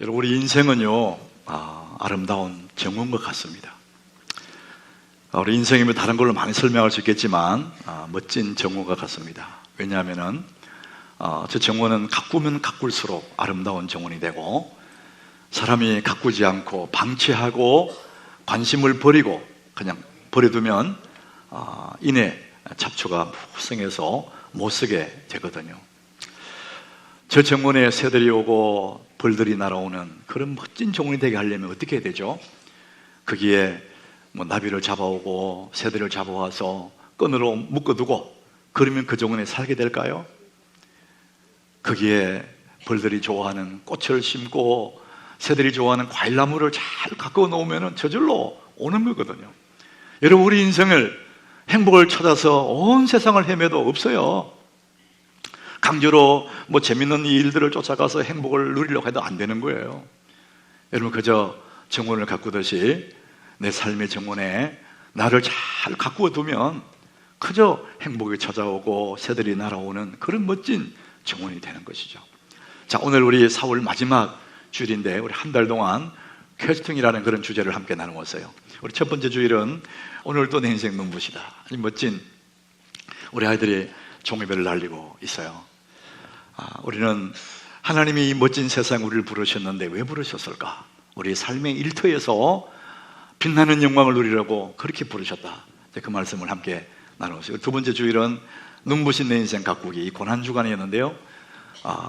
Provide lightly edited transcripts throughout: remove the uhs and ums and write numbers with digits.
여러분, 우리 인생은요, 아름다운 정원과 같습니다. 우리 인생이면 다른 걸로 많이 설명할 수 있겠지만 멋진 정원과 같습니다. 왜냐하면 저 정원은 가꾸면 가꿀수록 아름다운 정원이 되고, 사람이 가꾸지 않고 방치하고 관심을 버리고 그냥 버려두면 이내 잡초가 무성해서 못쓰게 되거든요. 저 정원에 새들이 오고 벌들이 날아오는 그런 멋진 정원이 되게 하려면 어떻게 해야 되죠? 거기에 나비를 잡아오고 새들을 잡아와서 끈으로 묶어두고 그러면 그 정원에 살게 될까요? 거기에 벌들이 좋아하는 꽃을 심고 새들이 좋아하는 과일나무를 잘 가꾸어 놓으면 저절로 오는 거거든요. 여러분, 우리 인생을 행복을 찾아서 온 세상을 헤매도 없어요. 강제로 재밌는 일들을 쫓아가서 행복을 누리려고 해도 안 되는 거예요. 여러분, 그저 정원을 가꾸듯이 내 삶의 정원에 나를 잘 가꾸어 두면 그저 행복이 찾아오고 새들이 날아오는 그런 멋진 정원이 되는 것이죠. 자, 오늘 우리 4월 마지막 주일인데 우리 한 달 동안 퀘스팅이라는 그런 주제를 함께 나누었어요. 우리 첫 번째 주일은 오늘도 내 인생 눈부시다. 이 멋진 우리 아이들이 종이배를 날리고 있어요. 우리는 하나님이 이 멋진 세상 우리를 부르셨는데 왜 부르셨을까? 우리 삶의 일터에서 빛나는 영광을 누리려고 그렇게 부르셨다. 그 말씀을 함께 나누었어요. 두 번째 주일은 눈부신 내 인생 가꾸기, 이 고난주간이었는데요.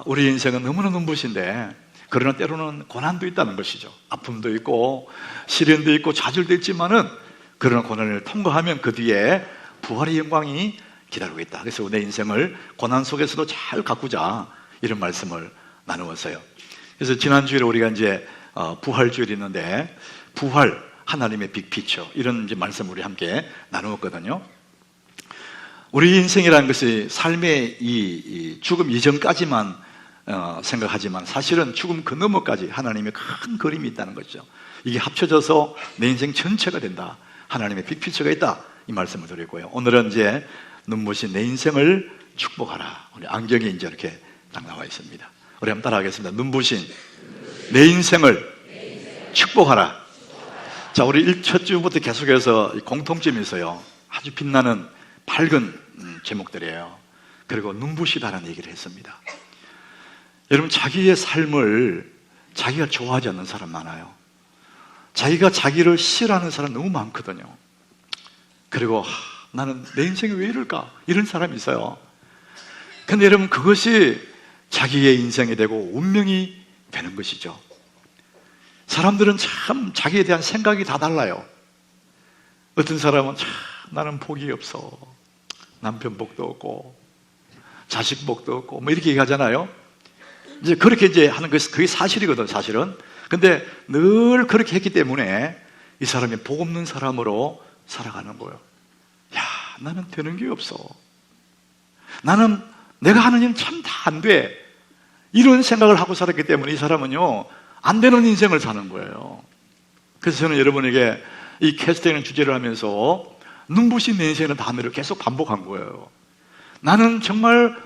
우리 인생은 너무나 눈부신데 그러나 때로는 고난도 있다는 것이죠. 아픔도 있고 시련도 있고 좌절도 있지만은 그러나 고난을 통과하면 그 뒤에 부활의 영광이 기다리고 있다. 그래서 내 인생을 고난 속에서도 잘 가꾸자, 이런 말씀을 나누었어요. 그래서 지난주에 우리가 이제 부활주일이 있는데 부활, 하나님의 빅피처, 이런 이제 말씀을 우리 함께 나누었거든요. 우리 인생이라는 것이 삶의 이 죽음 이전까지만 생각하지만 사실은 죽음 그 너머까지 하나님의 큰 그림이 있다는 거죠. 이게 합쳐져서 내 인생 전체가 된다. 하나님의 빅피처가 있다. 이 말씀을 드리고요. 오늘은 이제 눈부신 내 인생을 축복하라. 우리 안경에 이제 이렇게 딱 나와 있습니다. 우리 한번 따라하겠습니다. 눈부신 내 인생을 축복하라. 자, 우리 첫 주부터 계속해서 공통점이 있어요. 아주 빛나는 밝은 제목들이에요. 그리고 눈부시다라는 얘기를 했습니다. 여러분, 자기의 삶을 자기가 좋아하지 않는 사람 많아요. 자기가 자기를 싫어하는 사람 너무 많거든요. 그리고 나는 내 인생이 왜 이럴까? 이런 사람이 있어요. 근데 여러분, 그것이 자기의 인생이 되고 운명이 되는 것이죠. 사람들은 참 자기에 대한 생각이 다 달라요. 어떤 사람은 참 나는 복이 없어. 남편 복도 없고 자식 복도 없고 이렇게 얘기하잖아요. 이제 그렇게 이제 하는 것이 그게 사실이거든, 사실은. 근데 늘 그렇게 했기 때문에 이 사람이 복 없는 사람으로 살아가는 거예요. 야, 나는 되는 게 없어. 나는 내가 하는 일 참 다 안 돼. 이런 생각을 하고 살았기 때문에 이 사람은요, 안 되는 인생을 사는 거예요. 그래서 저는 여러분에게 이 캐스팅의 주제를 하면서 눈부신 내 인생이라는 단어를 계속 반복한 거예요. 나는 정말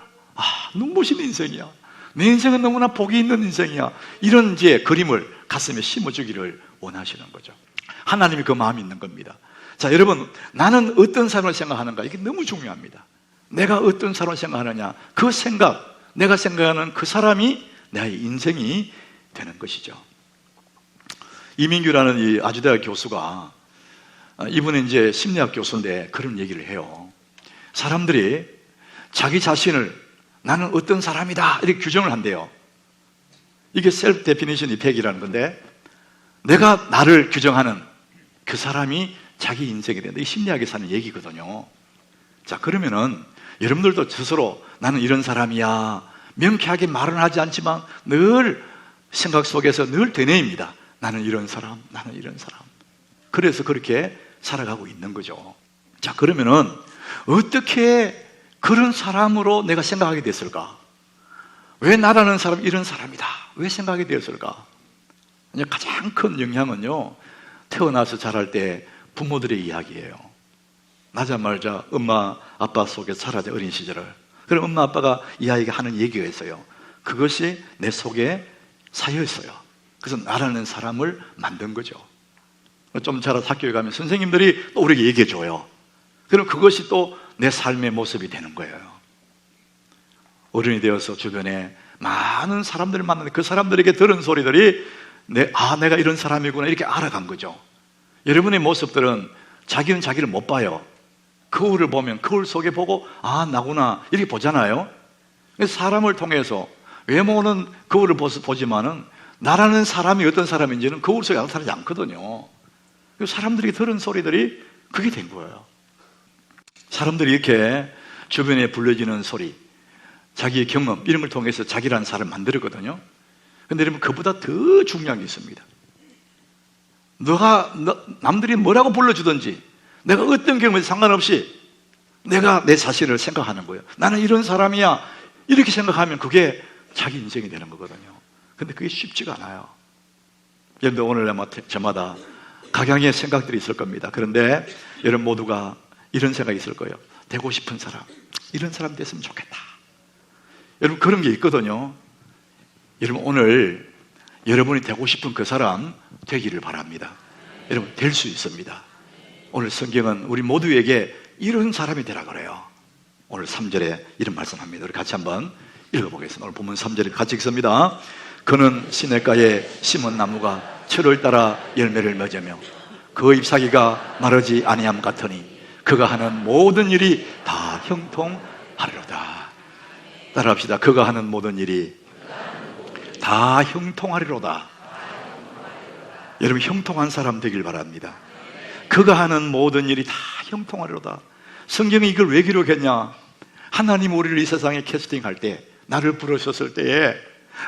눈부신 인생이야. 내 인생은 너무나 복이 있는 인생이야. 이런 이제 그림을 가슴에 심어주기를 원하시는 거죠. 하나님이 그 마음이 있는 겁니다. 자, 여러분, 나는 어떤 사람을 생각하는가? 이게 너무 중요합니다. 내가 어떤 사람을 생각하느냐, 그 생각, 내가 생각하는 그 사람이 나의 인생이 되는 것이죠. 이민규라는 이 아주대학 교수가, 이분은 이제 심리학 교수인데 그런 얘기를 해요. 사람들이 자기 자신을 나는 어떤 사람이다 이렇게 규정을 한대요. 이게 셀프 데피니션 이펙이라는 건데, 내가 나를 규정하는 그 사람이 자기 인생이 된다. 이 심리학에서 하는 얘기거든요. 자, 그러면은 여러분들도 스스로 나는 이런 사람이야, 명쾌하게 말은 하지 않지만 늘 생각 속에서 늘 되뇌입니다. 나는 이런 사람, 나는 이런 사람. 그래서 그렇게 살아가고 있는 거죠. 자, 그러면은 어떻게 그런 사람으로 내가 생각하게 됐을까? 왜 나라는 사람 이런 사람이다, 왜 생각하게 되었을까? 가장 큰 영향은요, 태어나서 자랄 때 부모들의 이야기예요. 나자마자 엄마 아빠 속에 살아자, 어린 시절을. 그럼 엄마 아빠가 이 아이에게 하는 얘기가 있어요. 그것이 내 속에 쌓여 있어요. 그래서 나라는 사람을 만든 거죠. 좀 자라서 학교에 가면 선생님들이 또 우리에게 얘기해 줘요. 그럼 그것이 또 내 삶의 모습이 되는 거예요. 어른이 되어서 주변에 많은 사람들을 만나는데 그 사람들에게 들은 소리들이 내가 이런 사람이구나 이렇게 알아간 거죠. 여러분의 모습들은 자기는 자기를 못 봐요. 거울을 보면 거울 속에 보고 나구나 이렇게 보잖아요. 사람을 통해서 외모는 거울을 보지만은 나라는 사람이 어떤 사람인지는 거울 속에 나타나지 않거든요. 사람들이 들은 소리들이 그게 된 거예요. 사람들이 이렇게 주변에 불려지는 소리, 자기의 경험 이런 걸 통해서 자기라는 사람을 만들었거든요. 그런데 여러분 그보다 더 중요한 게 있습니다. 남들이 뭐라고 불러주든지 내가 어떤 경험에 상관없이 내가 내 자신을 생각하는 거예요. 나는 이런 사람이야 이렇게 생각하면 그게 자기 인생이 되는 거거든요. 근데 그게 쉽지가 않아요. 여러분들 오늘 아마 저마다 각양의 생각들이 있을 겁니다. 그런데 여러분 모두가 이런 생각이 있을 거예요. 되고 싶은 사람, 이런 사람 됐으면 좋겠다. 여러분 그런 게 있거든요. 여러분 오늘 여러분이 되고 싶은 그 사람 되기를 바랍니다. 여러분 될 수 있습니다. 오늘 성경은 우리 모두에게 이런 사람이 되라 그래요. 오늘 3절에 이런 말씀합니다. 우리 같이 한번 읽어보겠습니다. 오늘 본문 3절에 같이 읽습니다. 그는 시냇가에 심은 나무가 철을 따라 열매를 맺으며 그 잎사귀가 마르지 아니함 같으니 그가 하는 모든 일이 다 형통하리로다. 따라합시다. 그가 하는 모든 일이 다 형통하리로다. 여러분 형통한 사람 되길 바랍니다. 그가 하는 모든 일이 다 형통하리로다. 성경이 이걸 왜 기록했냐? 하나님 우리를 이 세상에 캐스팅할 때, 나를 부르셨을 때에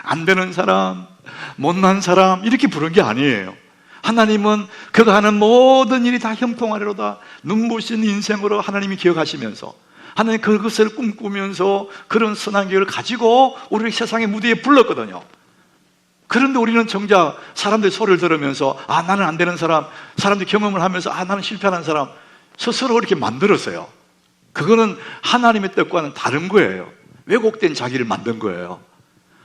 안 되는 사람, 못난 사람 이렇게 부른 게 아니에요. 하나님은 그가 하는 모든 일이 다 형통하리로다. 눈부신 인생으로 하나님이 기억하시면서 하나님 그것을 꿈꾸면서 그런 선한 계획을 가지고 우리를 세상의 무대에 불렀거든요. 그런데 우리는 정작 사람들의 소리를 들으면서 나는 안 되는 사람, 사람들이 경험을 하면서 나는 실패하는 사람 스스로 그렇게 만들었어요. 그거는 하나님의 뜻과는 다른 거예요. 왜곡된 자기를 만든 거예요.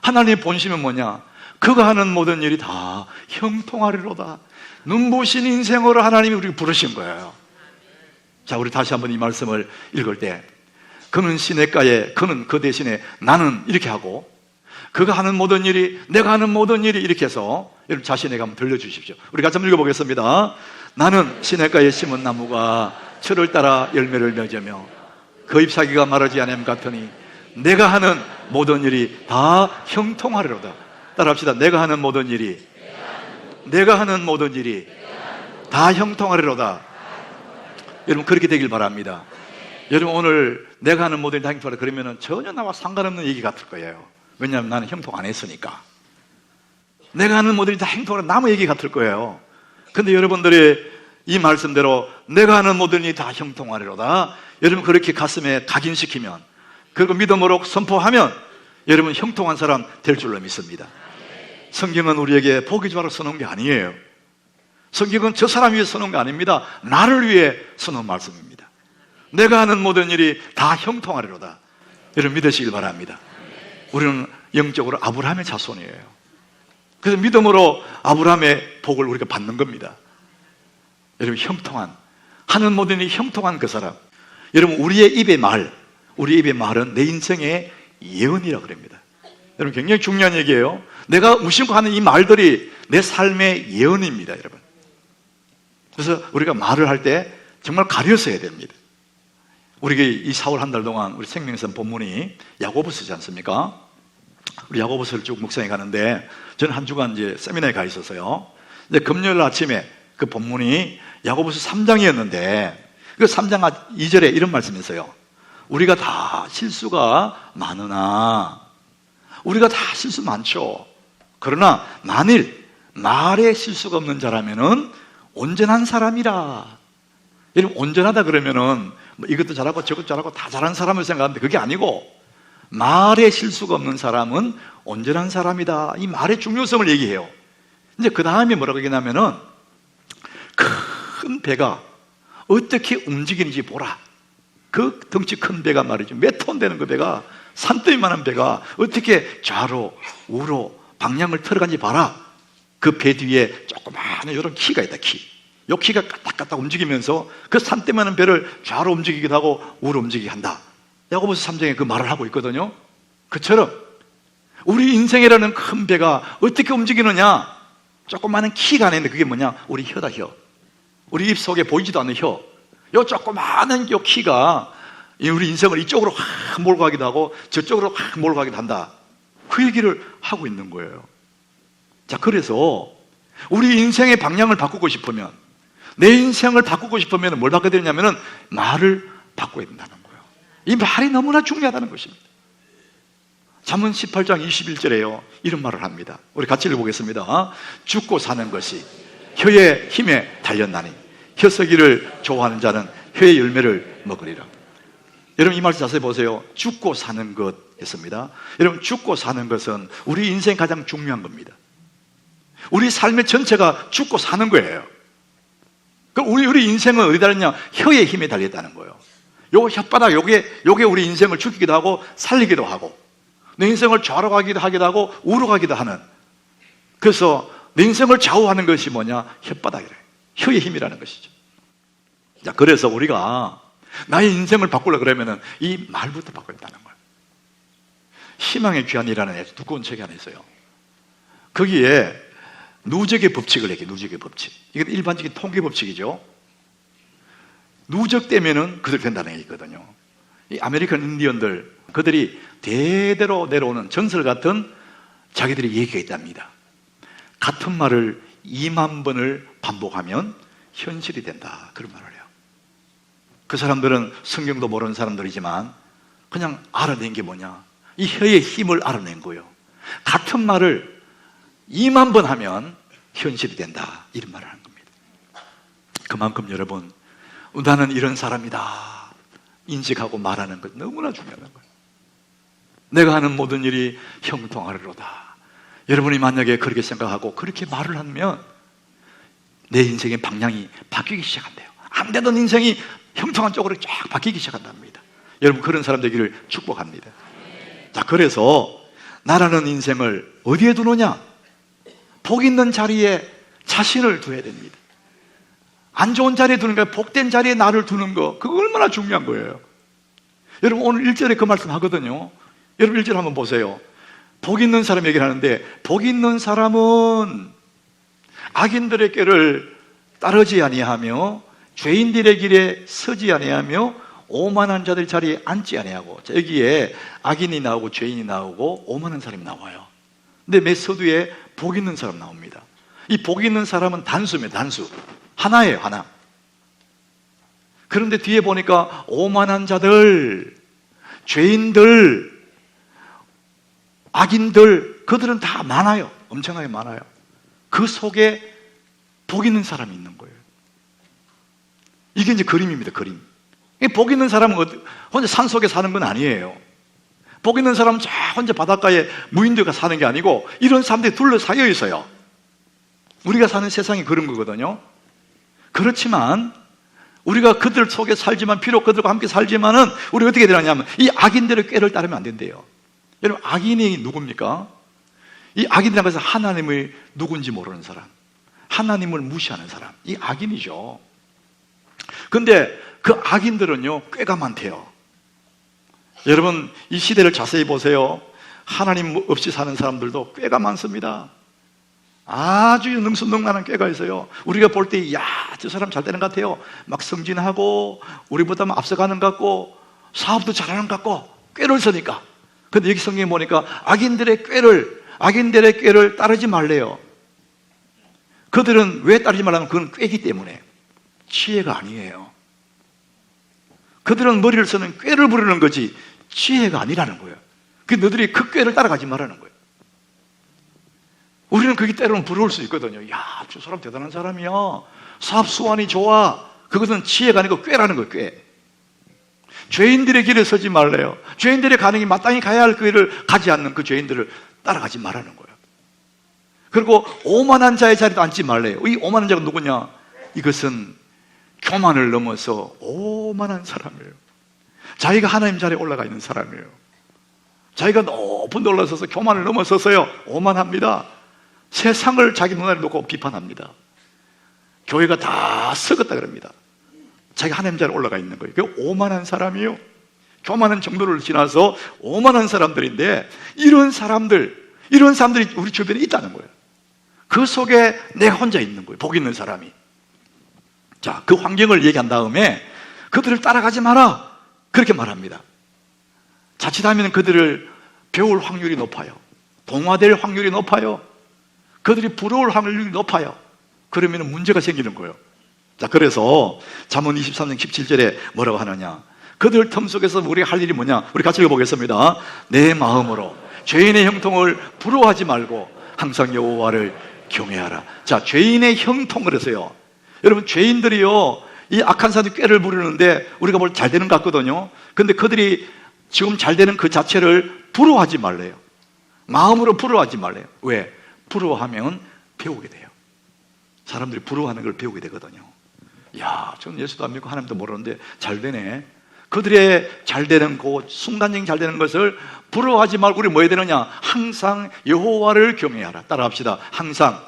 하나님의 본심은 뭐냐? 그가 하는 모든 일이 다 형통하리로다. 눈부신 인생으로 하나님이 우리를 부르신 거예요. 자, 우리 다시 한번 이 말씀을 읽을 때 그는 시냇가에, 그는 그 대신에 나는 이렇게 하고 그가 하는 모든 일이, 내가 하는 모든 일이 이렇게 해서 여러분 자신에게 한번 들려주십시오. 우리 같이 한번 읽어보겠습니다. 나는 시냇가에 심은 나무가 철을 따라 열매를 맺으며 그 잎사귀가 마르지 않음 같으니 내가 하는 모든 일이 다 형통하리로다. 따라합시다. 내가 하는 모든 일이 다 형통하리로다. 여러분 그렇게 되길 바랍니다. 여러분 오늘 내가 하는 모든 일이 다 형통하리로다 그러면 전혀 나와 상관없는 얘기 같을 거예요. 왜냐하면 나는 형통 안 했으니까. 내가 하는 모든 일이 다 형통하리로다 남의 얘기 같을 거예요. 근데 여러분들이 이 말씀대로 내가 하는 모든 일이 다 형통하리로다 여러분 그렇게 가슴에 각인시키면, 그리고 믿음으로 선포하면 여러분 형통한 사람 될 줄로 믿습니다. 성경은 우리에게 보기 좋아라 써놓은 게 아니에요. 성경은 저 사람 위해 써놓은 게 아닙니다. 나를 위해 써놓은 말씀입니다. 내가 하는 모든 일이 다 형통하리로다. 여러분 믿으시길 바랍니다. 우리는 영적으로 아브라함의 자손이에요. 그래서 믿음으로 아브라함의 복을 우리가 받는 겁니다. 여러분 형통한, 하는 모든 일이 형통한 그 사람. 여러분 우리의 입의 말은 내 인생의 예언이라고 그럽니다. 여러분 굉장히 중요한 얘기예요. 내가 무심코 하는 이 말들이 내 삶의 예언입니다, 여러분. 그래서 우리가 말을 할 때 정말 가려서 해야 됩니다. 우리가 이 4월 한 달 동안 우리 생명선 본문이 야고보서지 않습니까? 우리 야고보서를 쭉 묵상해 가는데 저는 한 주간 이제 세미나에 가 있었어요. 이제 금요일 아침에 그 본문이 야고보서 3장이었는데 그 3장 2절에 이런 말씀이 있어요. 우리가 다 실수가 많으나, 우리가 다 실수 많죠. 그러나 만일 말에 실수가 없는 자라면은 온전한 사람이라. 여러분 온전하다 그러면은 뭐 이것도 잘하고 저것도 잘하고 다 잘하는 사람을 생각하는데 그게 아니고, 말에 실수가 없는 사람은 온전한 사람이다. 이 말의 중요성을 얘기해요. 이제 그 다음에 뭐라고 얘기하냐면은 큰 배가 어떻게 움직이는지 보라. 그 덩치 큰 배가 말이죠. 몇 톤 되는 그 배가, 산더미만한 배가 어떻게 좌로 우로 방향을 틀어간지 봐라. 그 배 뒤에 조그마한 이런 키가 있다, 키. 이 키가 까딱까딱 움직이면서 그 산 때문에 배를 좌로 움직이기도 하고 우로 움직이게 한다. 야고보서 3장에 그 말을 하고 있거든요. 그처럼 우리 인생이라는 큰 배가 어떻게 움직이느냐? 조그마한 키가 안에 있는데 그게 뭐냐? 우리 혀다, 혀. 우리 입 속에 보이지도 않는 혀. 요 조그마한 요 키가 우리 인생을 이쪽으로 확 몰고 가기도 하고 저쪽으로 확 몰고 가기도 한다. 그 얘기를 하고 있는 거예요. 자, 그래서 우리 인생의 방향을 바꾸고 싶으면, 내 인생을 바꾸고 싶으면 뭘 바꿔야 되냐면은 말을 바꿔야 된다는 거예요. 이 말이 너무나 중요하다는 것입니다. 잠언 18장 21절에요 이런 말을 합니다. 우리 같이 읽어보겠습니다. 죽고 사는 것이 혀의 힘에 달렸나니 혀쓰기를 좋아하는 자는 혀의 열매를 먹으리라. 여러분, 이 말씀 자세히 보세요. 죽고 사는 것 했습니다. 여러분, 죽고 사는 것은 우리 인생 가장 중요한 겁니다. 우리 삶의 전체가 죽고 사는 거예요. 우리 인생은 어디 달렸냐? 혀의 힘에 달렸다는 거예요. 요 혓바닥, 요게 우리 인생을 죽이기도 하고 살리기도 하고, 내 인생을 좌로 가기도 하고 우로 가기도 하는, 그래서 내 인생을 좌우하는 것이 뭐냐? 혓바닥이래요. 혀의 힘이라는 것이죠. 자, 그래서 우리가 나의 인생을 바꾸려고 그러면은 이 말부터 바꿔야 된다는 거예요. 희망의 귀환이라는 두꺼운 책이 하나 있어요. 거기에 누적의 법칙을 얘기해요. 누적의 법칙. 이건 일반적인 통계 법칙이죠. 누적되면은 그들 된다는 얘기거든요. 이 아메리칸 인디언들, 그들이 대대로 내려오는 전설 같은 자기들의 얘기가 있답니다. 같은 말을 2만 번을 반복하면 현실이 된다, 그런 말을 해요. 그 사람들은 성경도 모르는 사람들이지만 그냥 알아낸 게 뭐냐? 이 혀의 힘을 알아낸 거예요. 같은 말을 2만 번 하면 현실이 된다, 이런 말을 하는 겁니다. 그만큼 여러분, 나는 이런 사람이다 인식하고 말하는 것 너무나 중요한 거예요. 내가 하는 모든 일이 형통하리로다. 여러분이 만약에 그렇게 생각하고 그렇게 말을 하면 내 인생의 방향이 바뀌기 시작한대요. 안 되던 인생이 형통한 쪽으로 쫙 바뀌기 시작한답니다. 여러분, 그런 사람 되기를 축복합니다. 자, 그래서 나라는 인생을 어디에 두느냐? 복 있는 자리에 자신을 둬야 됩니다. 안 좋은 자리에 두는 거야. 복된 자리에 나를 두는 거, 그거 얼마나 중요한 거예요. 여러분, 오늘 1절에 그 말씀 하거든요. 여러분, 1절 한번 보세요. 복 있는 사람 얘기를 하는데, 복 있는 사람은 악인들의 꾀를 따르지 아니하며 죄인들의 길에 서지 아니하며 오만한 자들 자리에 앉지 아니하고. 자, 여기에 악인이 나오고 죄인이 나오고 오만한 사람이 나와요. 근데 맨 서두에 복 있는 사람 나옵니다. 이 복 있는 사람은 단수입니다. 단수. 하나예요, 하나. 그런데 뒤에 보니까 오만한 자들, 죄인들, 악인들, 그들은 다 많아요. 엄청나게 많아요. 그 속에 복 있는 사람이 있는 거예요. 이게 이제 그림입니다, 그림. 복 있는 사람은 혼자 산속에 사는 건 아니에요. 복 있는 사람은 저 혼자 바닷가에 무인도가 사는 게 아니고 이런 사람들이 둘러싸여 있어요. 우리가 사는 세상이 그런 거거든요. 그렇지만 우리가 그들 속에 살지만, 비록 그들과 함께 살지만은 우리가 어떻게 되냐면 이 악인들의 꾀를 따르면 안 된대요. 여러분, 악인이 누굽니까? 이 악인이라는 것은 하나님을 누군지 모르는 사람, 하나님을 무시하는 사람, 이 악인이죠. 근데 그 악인들은요, 꾀가 많대요. 여러분, 이 시대를 자세히 보세요. 하나님 없이 사는 사람들도 꾀가 많습니다. 아주 능수능란한 꾀가 있어요. 우리가 볼 때, 야, 저 사람 잘 되는 것 같아요. 막 승진하고 우리보다 앞서가는 것 같고 사업도 잘하는 것 같고 꾀를 쓰니까. 근데 여기 성경에 보니까 악인들의 꾀를 따르지 말래요. 그들은 왜 따르지 말라면 그건 꾀기 때문에, 지혜가 아니에요. 그들은 머리를 쓰는 꾀를 부르는 거지 지혜가 아니라는 거예요. 너희들이 그 꾀를 따라가지 말라는 거예요. 우리는 그게 때로는 부러울 수 있거든요. 야, 저 사람 대단한 사람이야. 사업 수완이 좋아. 그것은 지혜가 아니고 꾀라는 거예요, 꾀. 죄인들의 길에 서지 말래요. 죄인들의 가능이 마땅히 가야 할 길을 가지 않는 그 죄인들을 따라가지 말라는 거예요. 그리고 오만한 자의 자리도 앉지 말래요. 이 오만한 자가 누구냐? 이것은 교만을 넘어서 오만한 사람이에요. 자기가 하나님 자리에 올라가 있는 사람이에요. 자기가 높은 데 올라서서 교만을 넘어서서요, 오만합니다. 세상을 자기 눈 아래 놓고 비판합니다. 교회가 다 썩었다 그럽니다. 자기 하나님 자리에 올라가 있는 거예요. 그 오만한 사람이요. 교만한 정도를 지나서 오만한 사람들인데 이런 사람들이 우리 주변에 있다는 거예요. 그 속에 내가 혼자 있는 거예요. 복 있는 사람이. 자, 그 환경을 얘기한 다음에 그들을 따라가지 마라 그렇게 말합니다. 자칫하면 그들을 배울 확률이 높아요. 동화될 확률이 높아요. 그들이 부러울 확률이 높아요. 그러면 문제가 생기는 거예요. 자, 그래서 잠언 23장 17절에 뭐라고 하느냐, 그들 틈 속에서 우리가 할 일이 뭐냐, 우리 같이 읽어보겠습니다. 내 마음으로 죄인의 형통을 부러워하지 말고 항상 여호와를 경외하라. 자, 죄인의 형통을 해서요, 여러분 죄인들이요 이 악한 사람들이 꾀를 부르는데 우리가 뭘 잘 되는 것 같거든요. 근데 그들이 지금 잘 되는 그 자체를 부러워하지 말래요. 마음으로 부러워하지 말래요. 왜? 부러워하면 배우게 돼요. 사람들이 부러워하는 걸 배우게 되거든요. 야, 저는 예수도 안 믿고 하나님도 모르는데 잘 되네. 그들의 잘 되는 그 순간적인 잘 되는 것을 부러워하지 말고 우리 뭐 해야 되느냐? 항상 여호와를 경외하라. 따라합시다. 항상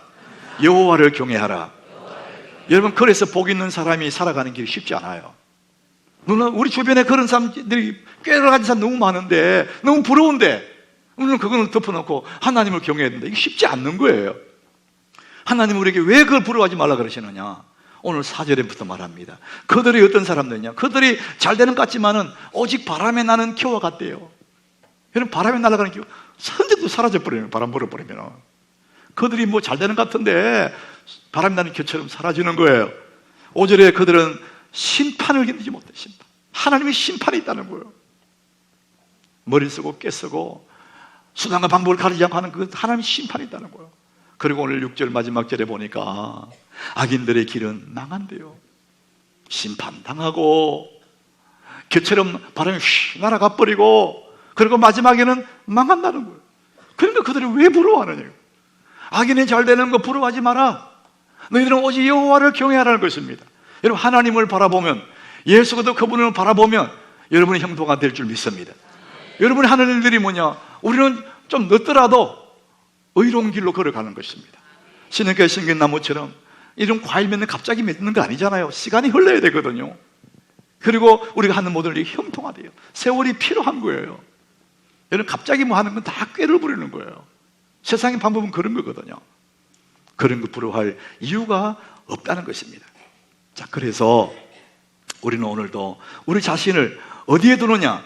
여호와를 경외하라. 여러분, 그래서 복 있는 사람이 살아가는 길이 쉽지 않아요. 우리 주변에 그런 사람들이 꾀를 가진 사람 너무 많은데, 너무 부러운데 우리는 그거는 덮어놓고 하나님을 경외해야 된다. 이게 쉽지 않는 거예요. 하나님은 우리에게 왜 그걸 부러워하지 말라 그러시느냐? 오늘 4절에부터 말합니다. 그들이 어떤 사람들이냐? 그들이 잘 되는 것 같지만은 오직 바람에 나는 겨와 같대요. 여러분, 바람에 날아가는 겨 선생도 사라져버리면, 바람 불어버리면 그들이 뭐 잘 되는 것 같은데 바람에 나는 겨처럼 사라지는 거예요. 5절에 그들은 심판을 견디지 못해. 심판. 하나님의 심판이 있다는 거예요. 머리 쓰고 깨 쓰고 수단과 방법을 가리지 않고 하는 그 하나님의 심판이 있다는 거예요. 그리고 오늘 6절 마지막 절에 보니까 악인들의 길은 망한대요. 심판당하고 겨처럼 바람이 휘 날아가 버리고, 그리고 마지막에는 망한다는 거예요. 그러니까 그들이 왜 부러워하느냐고. 악인이 잘 되는 거 부러워하지 마라. 너희들은 오직 여호와를 경외하라는 것입니다. 여러분, 하나님을 바라보면, 예수 그리스도 그분을 바라보면 여러분의 형통가 될 줄 믿습니다. 여러분이 하는 일들이 뭐냐? 우리는 좀 늦더라도 의로운 길로 걸어가는 것입니다. 신약에 심긴 나무처럼 이런 과일 맺는 갑자기 맺는 거 아니잖아요. 시간이 흘러야 되거든요. 그리고 우리가 하는 모든 일이 형통하대요. 세월이 필요한 거예요. 여러분, 갑자기 뭐 하는 건 다 꾀를 부리는 거예요. 세상의 방법은 그런 거거든요. 그런 거 부러워할 이유가 없다는 것입니다. 자, 그래서 우리는 오늘도 우리 자신을 어디에 두느냐?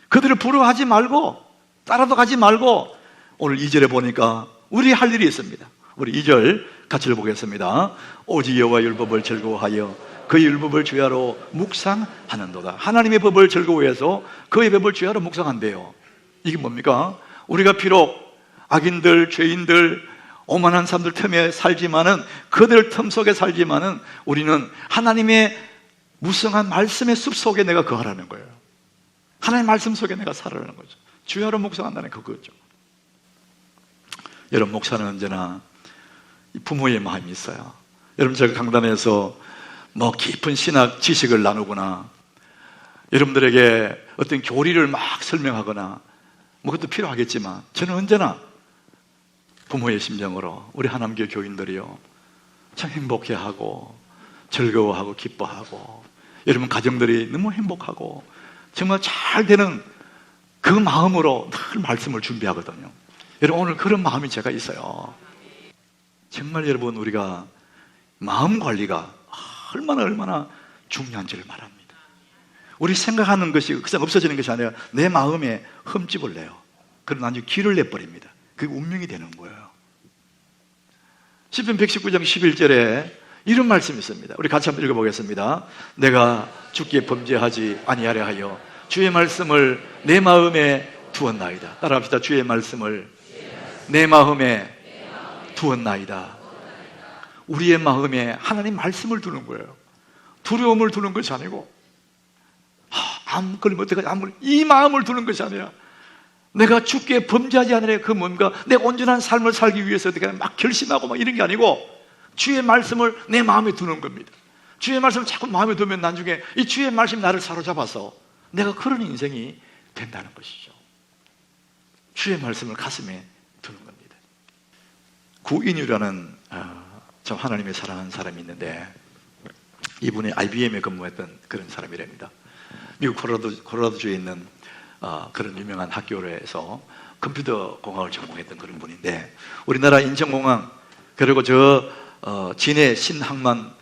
그들을 부러워하지 말고 따라도 가지 말고, 오늘 2절에 보니까 우리 할 일이 있습니다. 우리 2절 같이 읽어보겠습니다. 오직 여호와 율법을 즐거워하여 그의 율법을 주야로 묵상하는도다. 하나님의 법을 즐거워해서 그의 법을 주야로 묵상한대요. 이게 뭡니까? 우리가 비록 악인들, 죄인들, 오만한 사람들 틈에 살지만은, 그들 틈 속에 살지만은 우리는 하나님의 무성한 말씀의 숲 속에 내가 거하라는 거예요. 하나님의 말씀 속에 내가 살아라는 거죠. 주야로 묵상한다는 그거죠. 여러분, 목사는 언제나 부모의 마음이 있어요. 여러분, 제가 강단에서 뭐 깊은 신학 지식을 나누거나 여러분들에게 어떤 교리를 막 설명하거나 뭐 그것도 필요하겠지만, 저는 언제나 부모의 심정으로 우리 하남교 교인들이요 참 행복해하고 즐거워하고 기뻐하고, 여러분 가정들이 너무 행복하고 정말 잘 되는 그 마음으로 늘 말씀을 준비하거든요. 여러분, 오늘 그런 마음이 제가 있어요. 정말 여러분, 우리가 마음 관리가 얼마나 중요한지를 말합니다. 우리 생각하는 것이 그냥 없어지는 것이 아니라 내 마음에 흠집을 내요. 그럼 나중에 길을 내버립니다. 그게 운명이 되는 거예요. 시편 119장 11절에 이런 말씀이 있습니다. 우리 같이 한번 읽어보겠습니다. 내가 주께 범죄하지 아니하려 하여 주의 말씀을 내 마음에 두었나이다. 따라합시다. 주의 말씀을 내 마음에 두었나이다. 우리의 마음에 하나님 말씀을 두는 거예요. 두려움을 두는 것이 아니고, 암 걸리면 어떡하지? 이 마음을 두는 것이 아니라, 내가 주께 범죄하지 않으려, 그 뭔가 내 온전한 삶을 살기 위해서 어떻게 막 결심하고 막 이런 게 아니고, 주의 말씀을 내 마음에 두는 겁니다. 주의 말씀을 자꾸 마음에 두면 나중에 이 주의 말씀이 나를 사로잡아서 내가 그런 인생이 된다는 것이죠. 주의 말씀을 가슴에 두는 겁니다. 구인유라는 참 하나님의 사랑하는 사람이 있는데, 이분이 IBM에 근무했던 그런 사람이랍니다. 미국 콜로라도주에 있는 그런 유명한 학교에서 컴퓨터 공학을 전공했던 그런 분인데, 우리나라 인천공항 그리고 진해 신항만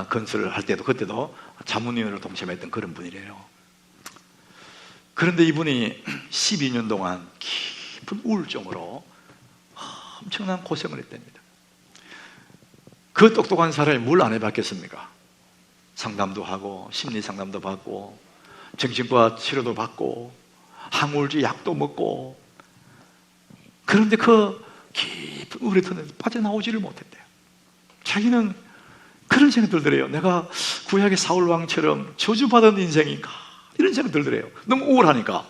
건설을 할 때도 그때도 자문위원으로 동참했던 그런 분이래요. 그런데 이분이 12년 동안 깊은 우울증으로 엄청난 고생을 했답니다. 그 똑똑한 사람이 뭘 안 해봤겠습니까? 상담도 하고 심리 상담도 받고 정신과 치료도 받고 항우울제 약도 먹고, 그런데 그 깊은 우울의 터널에서 빠져나오지를 못했대요. 자기는 그런 생각 들더래요. 내가 구약의 사울 왕처럼 저주받은 인생인가, 이런 생각 들더래요. 너무 우울하니까.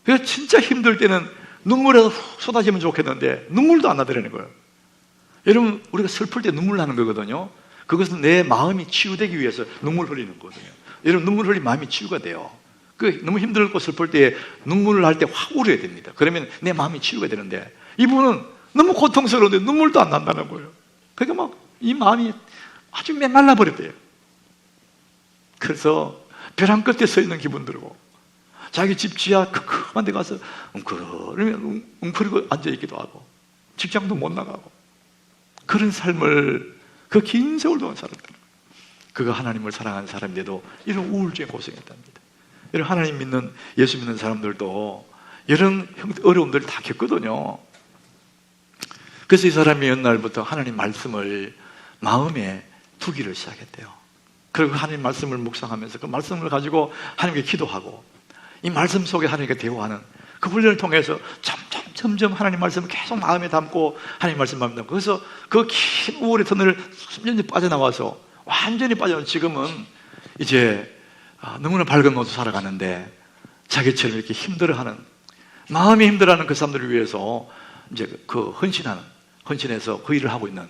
그래서 진짜 힘들 때는 눈물이 쏟아지면 좋겠는데 눈물도 안 나더라는 거예요. 여러분, 우리가 슬플 때 눈물 나는 거거든요. 그것은 내 마음이 치유되기 위해서 눈물 흘리는 거거든요. 여러분, 눈물 흘리면 마음이 치유가 돼요. 너무 힘들고 슬플 때 눈물을 할 때 확 울어야 됩니다. 그러면 내 마음이 치유가 되는데, 이분은 너무 고통스러운데 눈물도 안 난다는 거예요. 그러니까 막 이 마음이 아주 메말라 버렸대요. 그래서 벼랑 끝에 서 있는 기분 들고, 자기 집 지하 큼큼한 데 가서 웅크리고 앉아있기도 하고, 직장도 못 나가고, 그런 삶을 그 긴 세월 동안 살았다는 거예요. 그가 하나님을 사랑하는 사람인데도 이런 우울증에 고생했답니다. 이런 하나님 믿는, 예수 믿는 사람들도 이런 어려움들을 다 겪거든요. 그래서 이 사람이 어느 날부터 하나님 말씀을 마음에 두기를 시작했대요. 그리고 하나님 말씀을 묵상하면서 그 말씀을 가지고 하나님께 기도하고, 이 말씀 속에 하나님과 대화하는 그 훈련을 통해서 점점 하나님 말씀을 계속 마음에 담고, 하나님 말씀 마음에 담고, 그래서 그 긴 우울의 터널을 완전히 빠져나와서 완전히 빠져나와서 지금은 이제 너무나 밝은 모습 살아가는데, 자기처럼 이렇게 힘들어하는, 마음이 힘들어하는 그 사람들을 위해서 이제 그 헌신해서 그 일을 하고 있는,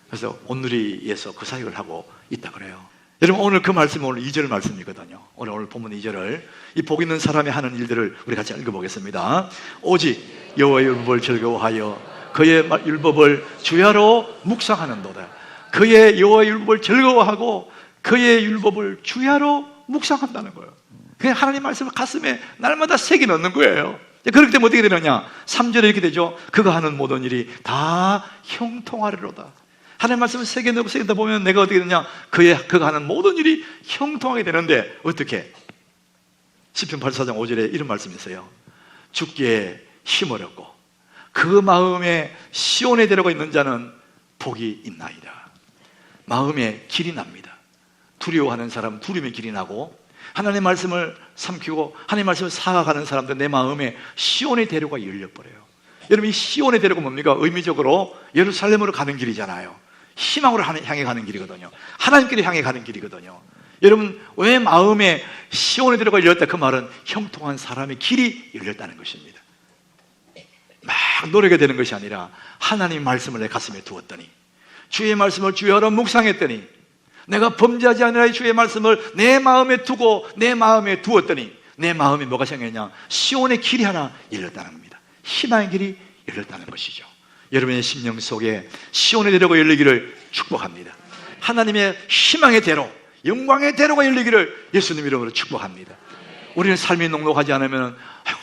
그래서 온누리에서 그 사역을 하고 있다 그래요. 여러분, 오늘 그 말씀은 오늘 2절 말씀이거든요. 오늘 본문 2절을, 이 복 있는 사람이 하는 일들을 우리 같이 읽어보겠습니다. 오직 여호와의 율법을 즐거워하여 그의 율법을 주야로 묵상하는도다. 그의 여호와의 율법을 즐거워하고 그의 율법을 주야로 묵상한다는 거예요. 그냥 하나님 말씀을 가슴에 날마다 새겨 넣는 거예요. 그렇기 때문에 어떻게 되느냐, 3절에 이렇게 되죠. 그가 하는 모든 일이 다 형통하리로다. 하나님 말씀을 새겨 넣고 새기다 보면 내가 어떻게 되느냐, 그가 하는 모든 일이 형통하게 되는데, 어떻게? 시편 84장 5절에 이런 말씀이 있어요. 주께 힘을 얻고 그 마음에 시온의 대로가 있는 자는 복이 있나이다. 마음에 길이 납니다. 두려워하는 사람은 두려움의 길이 나고, 하나님의 말씀을 삼키고 하나님의 말씀을 살아가는 사람들, 내 마음에 시온의 대로가 열려버려요. 여러분, 이 시온의 대로가 뭡니까? 의미적으로 예루살렘으로 가는 길이잖아요. 희망으로 향해 가는 길이거든요. 하나님께로 향해 가는 길이거든요. 여러분, 왜 마음에 시온의 대로가 열렸다? 그 말은 형통한 사람의 길이 열렸다는 것입니다. 막 노력이 되는 것이 아니라 하나님의 말씀을 내 가슴에 두었더니, 주의 말씀을 주여러 묵상했더니, 내가 범죄하지 않으라 주의 말씀을 내 마음에 두고 내 마음에 두었더니, 내 마음에 뭐가 생겼냐? 시온의 길이 하나 열렸다는 겁니다. 희망의 길이 열렸다는 것이죠. 여러분의 심령 속에 시온의 대로가 열리기를 축복합니다. 하나님의 희망의 대로, 영광의 대로가 열리기를 예수님 이름으로 축복합니다. 우리는 삶이 녹록하지 않으면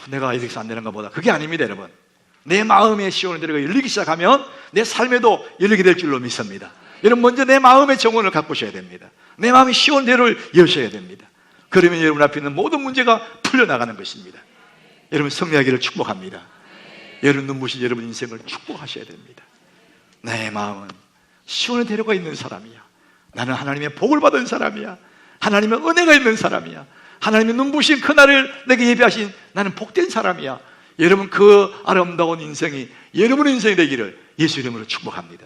내가 이렇게 해서 안 되는가 보다, 그게 아닙니다. 여러분, 내 마음의 시온의 대로가 열리기 시작하면 내 삶에도 열리게 될 줄로 믿습니다. 여러분, 먼저 내 마음의 정원을 가꾸셔야 됩니다. 내 마음의 시온 대로를 여셔야 됩니다. 그러면 여러분 앞에 있는 모든 문제가 풀려나가는 것입니다. 여러분, 승리하기를 축복합니다. 여러분, 눈부신 여러분 인생을 축복하셔야 됩니다. 내 마음은 시온의 대로가 있는 사람이야. 나는 하나님의 복을 받은 사람이야. 하나님의 은혜가 있는 사람이야. 하나님의 눈부신 그날을 내게 예비하신 나는 복된 사람이야. 여러분, 그 아름다운 인생이 여러분의 인생이 되기를 예수 이름으로 축복합니다.